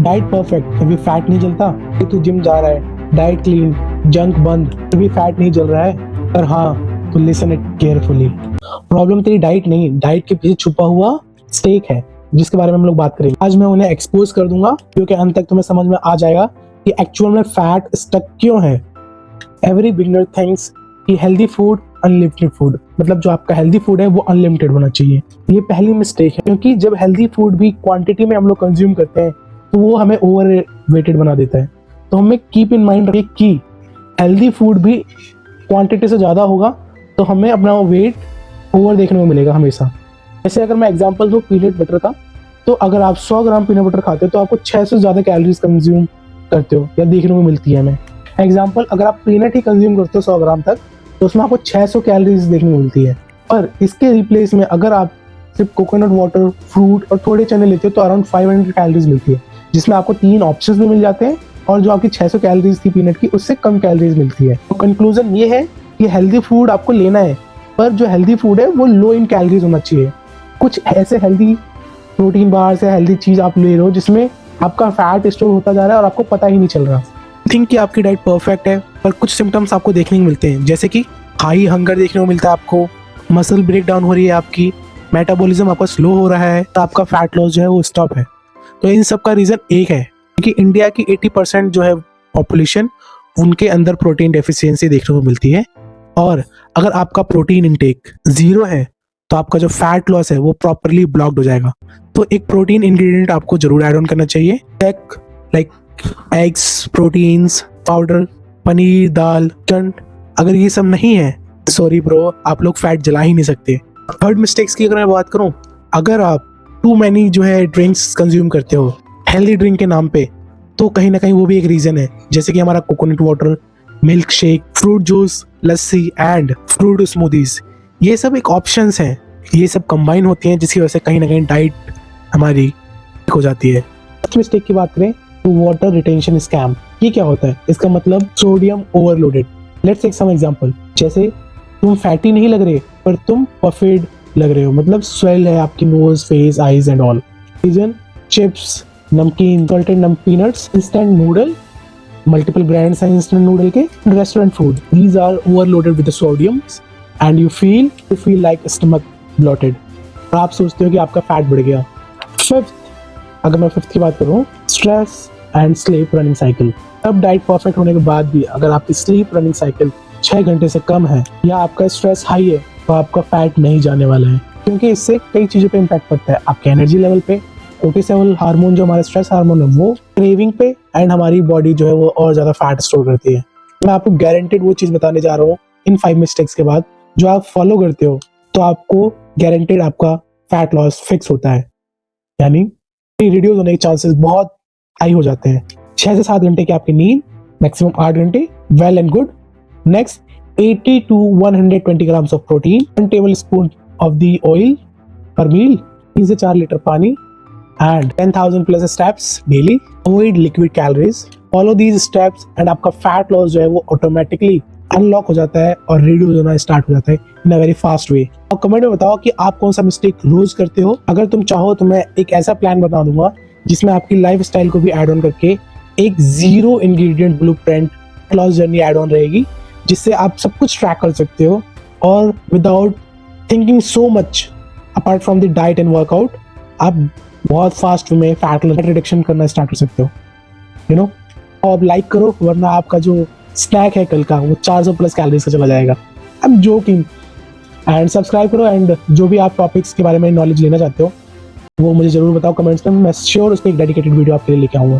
Diet perfect फिर भी fat नहीं जलता। तू जिम जा रहा है, डाइट क्लीन, जंक बंद, फिर भी फैट नहीं जल रहा है। पर हाँ, तो लिसन इट केयरफुली। प्रॉब्लम तेरी डाइट नहीं, डाइट के पीछे छुपा हुआ स्टेक है, जिसके बारे में हम लोग बात करेंगे। आज मैं उन्हें एक्सपोज कर दूंगा, क्योंकि अंत तक तुम्हें समझ में आ जाएगा कि एक्चुअल में फैट स्टक क्यों है। एवरी बिगनर थिंक्स कि हेल्दी फूड अनलिमिटेड फूड, मतलब जो आपका हेल्दी फूड है वो अनलिमिटेड होना चाहिए। ये पहली मिस्टेक है, क्योंकि जब हेल्दी फूड भी क्वांटिटी में हम लोग कंज्यूम करते हैं तो वो हमें ओवर वेटेड बना देता है। तो हमें कीप इन माइंड रखिए कि हेल्दी फूड भी क्वांटिटी से ज़्यादा होगा तो हमें अपना वेट ओवर देखने को मिलेगा हमेशा। जैसे अगर मैं एग्जांपल दूँ पीनट बटर का, तो अगर आप 100 ग्राम पीनट बटर खाते हो तो आपको 600 से ज़्यादा कैलोरीज कंज्यूम करते हो या देखने को मिलती है हमें। एग्जाम्पल, अगर आप पीनट ही कंज्यूम करते हो 100 ग्राम तक तो उसमें आपको 600 कैलोरीज देखने को मिलती है। पर इसके रिप्लेस में अगर आप सिर्फ कोकोनट वाटर, फ्रूट और थोड़े चने लेते हो तो अराउंड 500 कैलोरीज मिलती है, जिसमें आपको 3 ऑप्शंस भी मिल जाते हैं और जो आपकी 600 कैलोरीज थी पीनट की उससे कम कैलोरीज मिलती है। तो कंक्लूजन ये है कि हेल्दी फूड आपको लेना है, पर जो हेल्दी फूड है वो लो इन कैलोरीज होना चाहिए। कुछ ऐसे हेल्दी प्रोटीन बार से हेल्दी चीज आप ले रहे हो जिसमें आपका फैट स्टोर होता जा रहा है और आपको पता ही नहीं चल रहा। थिंक कि आपकी डाइट परफेक्ट है, पर कुछ सिम्टम्स आपको देखने को मिलते हैं, जैसे कि हाई हंगर देखने को मिलता है आपको, मसल ब्रेक डाउन हो रही है आपकी, मेटाबॉलिज्म आपका स्लो हो रहा है, तो आपका फैट लॉस जो है वो स्टॉप है। तो इन सब का रीजन एक है कि इंडिया की 80% जो है पॉपुलेशन, उनके अंदर प्रोटीन डेफिशिएंसी देखने को मिलती है। और अगर आपका प्रोटीन इंटेक 0 है तो आपका जो फैट लॉस है वो प्रॉपरली ब्लॉक्ड हो जाएगा। तो एक प्रोटीन इंग्रेडिएंट आपको जरूर ऐड ऑन करना चाहिए, like eggs, proteins powder, paneer, दाल, चिकन। अगर ये सब नहीं है, सॉरी ब्रो, आप लोग फैट जला ही नहीं सकते। थर्ड मिस्टेक्स की अगर मैं बात करूं, अगर आप टू मैनी जो है ड्रिंक्स कंज्यूम करते हो हेल्दी ड्रिंक के नाम पे, तो कहीं ना कहीं वो भी एक रीजन है। जैसे कि हमारा coconut water, milk shake, fruit juice, lassi and fruit smoothies, ये सब एक ऑप्शंस हैं। ये सब कंबाइन होती हैं जिसकी वजह से कहीं ना कहीं डाइट हमारी ठीक हो जाती है। फर्स्ट मिस्टेक की बात करें तो वाटर रिटेंशन स्कैम। ये क्या होता है? इसका मतलब sodium overloaded. Let's take some example. जैसे तुम फैटी नहीं लग रहे पर तुम पफेड लग रहे हो, मतलब स्वेल है आपकी nose, face, eyes and all. Reason chips, नमकीन, salted peanuts, instant noodle, multiple brands हैं इंस्टेंट नूडल के, restaurant food, these are overloaded with sodium and you feel like stomach bloated और आप सोचते हो कि आपका फैट बढ़ गया। फिफ्थ, अगर मैं फिफ्थ की बात करूँ, stress and sleep running cycle. अब डाइट परफेक्ट होने के बाद भी अगर आपकी स्लीप रनिंग साइकिल 6 घंटे से कम है या आपका स्ट्रेस हाई है तो आपका फैट नहीं जाने वाला है, क्योंकि इससे कई चीज़ों पे इम्पैक्ट पड़ता है। आपके एनर्जी लेवल पे, कोर्टिसोल हार्मोन जो हमारा स्ट्रेस हार्मोन है वो, क्रेविंग पे, एंड हमारी बॉडी जो है वो और ज़्यादा फैट स्टोर करती है। मैं आपको गारंटेड वो चीज़ बताने जा रहा हूँ इन 5 मिस्टेक्स के बाद, जो आप फॉलो करते हो तो आपको गारंटेड आपका फैट लॉस फिक्स होता है, यानी रिड्यूस होने के चांसेस बहुत हाई हो जाते हैं। 6 से 7 घंटे की आपकी नींद, मैक्सिमम 8 घंटे, well and good. Next, 80 to 120 grams of protein, 1 table spoon of the oil पर मील, 3 से 4 लीटर पानी and 10,000 plus steps daily. Avoid liquid calories. Follow these steps and आपका फैट लॉस जो है वो ऑटोमेटिकली अनलॉक हो जाता है और रिड्यूस होना स्टार्ट हो जाता है इन अ वेरी फास्ट वे। और कमेंट में बताओ कि आप कौन सा मिस्टेक रोज करते हो। अगर तुम चाहो तो मैं एक ऐसा प्लान बता दूंगा जिसमें आपकी लाइफ स्टाइल को भी ऐड ऑन करके एक 0 ingredient blueprint loss journey add on रहेगी, जिससे आप सब कुछ ट्रैक कर सकते हो और without thinking so much apart from the diet and workout, आप बहुत फास्ट में फैट रिडक्शन करना स्टार्ट कर सकते हो, यू नो। और लाइक करो, वरना आपका जो स्नैक है कल का वो 400 प्लस कैलोरीज का चला जाएगा। I am joking. And subscribe करो, एंड जो भी आप टॉपिक्स के बारे में नॉलेज लेना चाहते हो वो मुझे जरूर बताओ कमेंट्स में। मैं श्योर उस पर एक डेडिकेटेड वीडियो आपके लिए लेके आऊँगा।